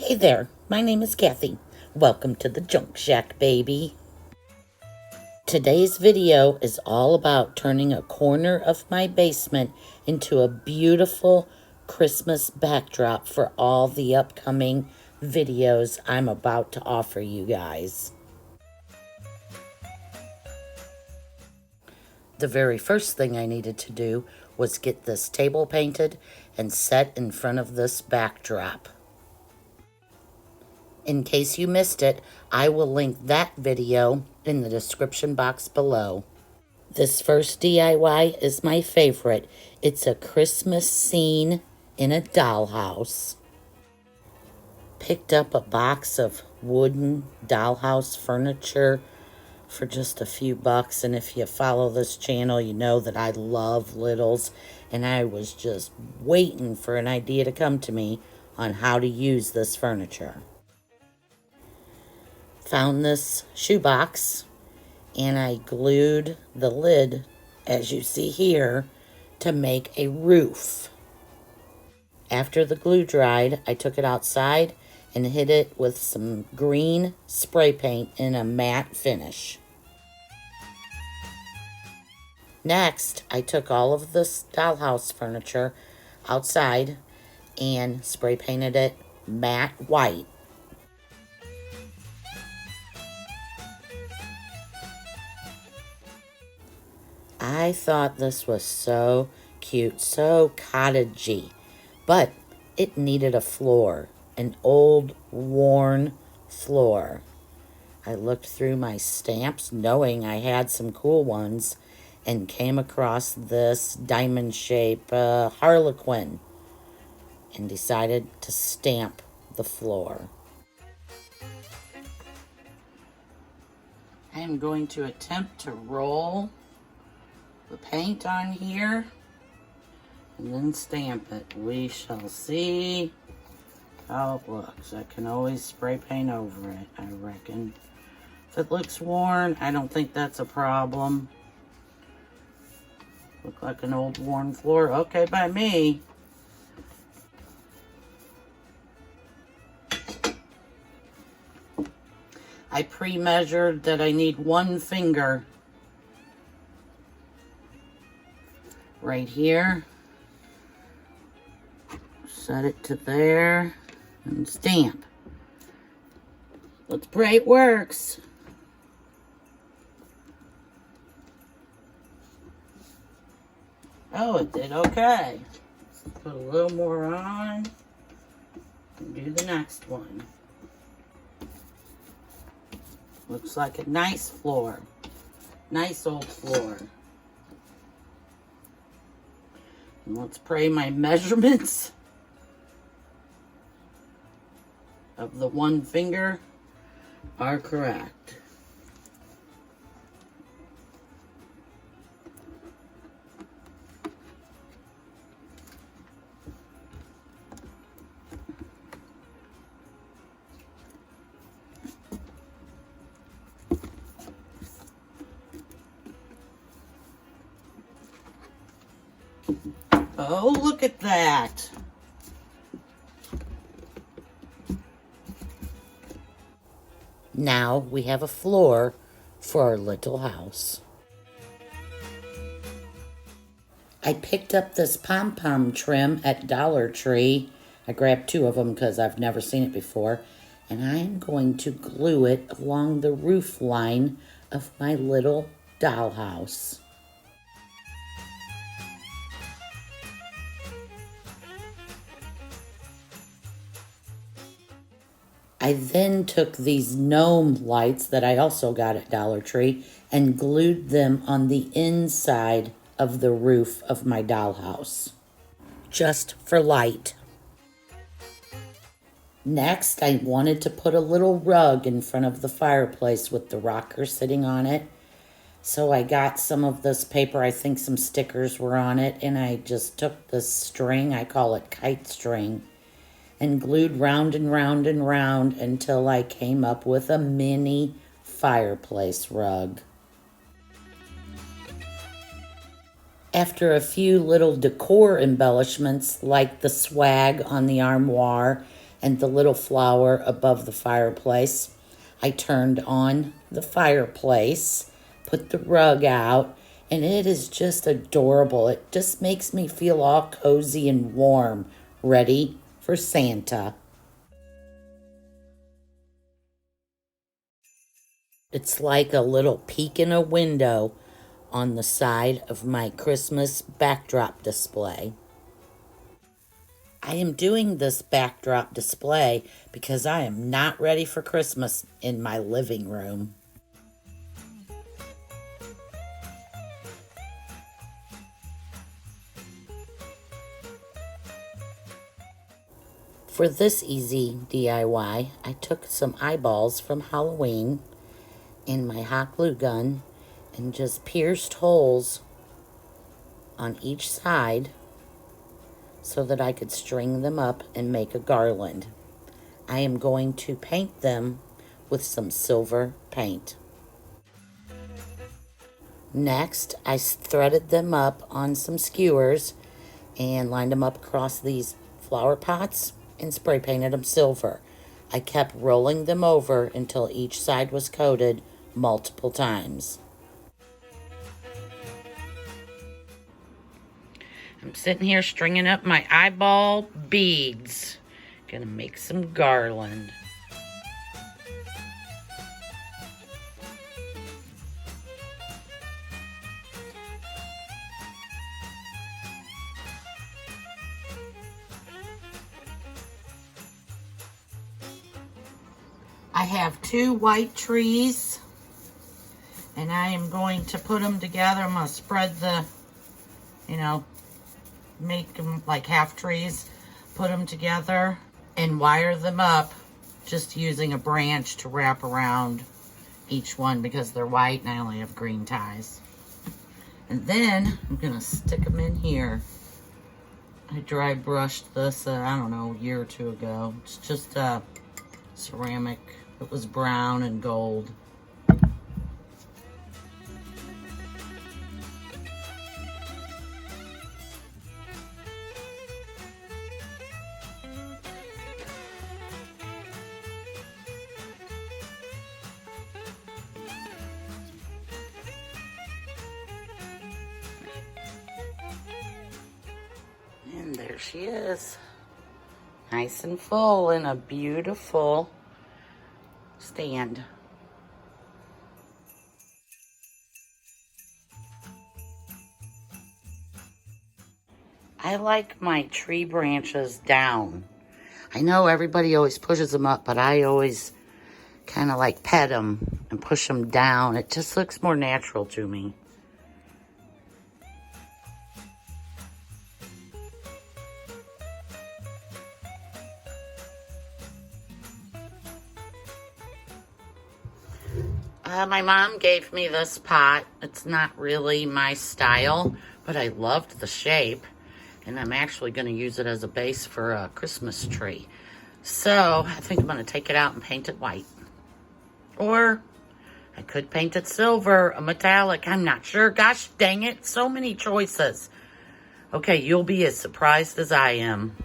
Hey there, my name is Kathy. Welcome to the Junk Shack, baby. Today's video is all about turning a corner of my basement into a beautiful Christmas backdrop for all the upcoming videos I'm about to offer you guys. The very first thing I needed to do was get this table painted and set in front of this backdrop. In case you missed it, I will link that video in the description box below. This first DIY is my favorite. It's a Christmas scene in a dollhouse. Picked up a box of wooden dollhouse furniture for just a few bucks, and if you follow this channel, you know that I love littles, and I was just waiting for an idea to come to me on how to use this furniture. Found this shoebox, and I glued the lid, as you see here, to make a roof. After the glue dried, I took it outside and hit it with some green spray paint in a matte finish. Next, I took all of this dollhouse furniture outside and spray painted it matte white. I thought this was so cute, so cottagey, but it needed a floor, an old, worn floor. I looked through my stamps, knowing I had some cool ones, and came across this diamond shape harlequin and decided to stamp the floor. I am going to attempt to roll the paint on here and then stamp it. We shall see how it looks. I can always spray paint over it, I reckon. If it looks worn, I don't think that's a problem. Look like an old worn floor. Okay by me. I pre-measured that I need 1 finger right here. Set it to there and stamp. Let's pray it works. Oh, it did okay. Put a little more on and do the next one. Looks like a nice floor. Nice old floor. And let's pray my measurements of the 1 finger are correct. Oh, look at that. Now we have a floor for our little house. I picked up this pom-pom trim at Dollar Tree. I grabbed 2 of them because I've never seen it before. And I'm going to glue it along the roof line of my little dollhouse. I then took these gnome lights that I also got at Dollar Tree and glued them on the inside of the roof of my dollhouse, just for light. Next, I wanted to put a little rug in front of the fireplace with the rocker sitting on it. So I got some of this paper, I think some stickers were on it, and I just took this string, I call it kite string, and glued round and round and round until I came up with a mini fireplace rug. After a few little decor embellishments like the swag on the armoire and the little flower above the fireplace. I turned on the fireplace, put the rug out, and it is just adorable. It just makes me feel all cozy and warm, ready for Santa. It's like a little peek in a window on the side of my Christmas backdrop display. I am doing this backdrop display because I am not ready for Christmas in my living room. For this easy DIY, I took some eyeballs from Halloween in my hot glue gun and just pierced holes on each side so that I could string them up and make a garland. I am going to paint them with some silver paint. Next, I threaded them up on some skewers and lined them up across these flower pots and spray painted them silver. I kept rolling them over until each side was coated multiple times. I'm sitting here stringing up my eyeball beads. Gonna make some garland. I have 2 white trees, and I am going to put them together. I'm going to spread the, make them like half trees, put them together, and wire them up just using a branch to wrap around each one because they're white and I only have green ties. And then I'm going to stick them in here. I dry brushed this, I don't know, a year or 2 ago. It's just ceramic. It was brown and gold. And there she is. Nice and full in a beautiful stand. I like my tree branches down. I know everybody always pushes them up, but I always kind of like pet them and push them down. It just looks more natural to me. My mom gave me this pot. It's not really my style, but I loved the shape. And I'm actually going to use it as a base for a Christmas tree. So I think I'm going to take it out and paint it white. Or I could paint it silver, a metallic. I'm not sure. Gosh dang it. So many choices. Okay, you'll be as surprised as I am.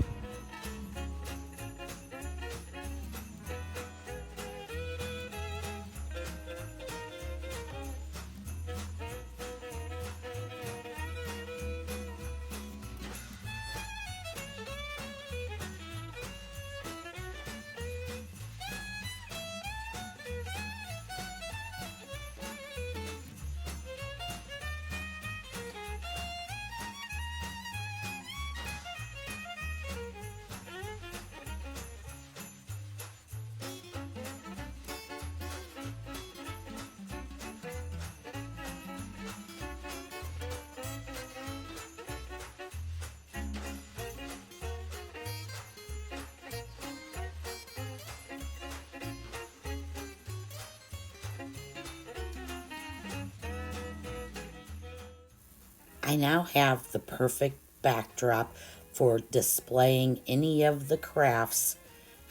I now have the perfect backdrop for displaying any of the crafts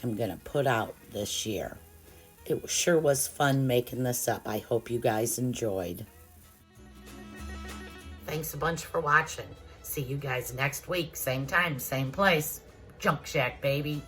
I'm going to put out this year. It sure was fun making this up. I hope you guys enjoyed. Thanks a bunch for watching. See you guys next week. Same time, same place. Junk Shack, baby.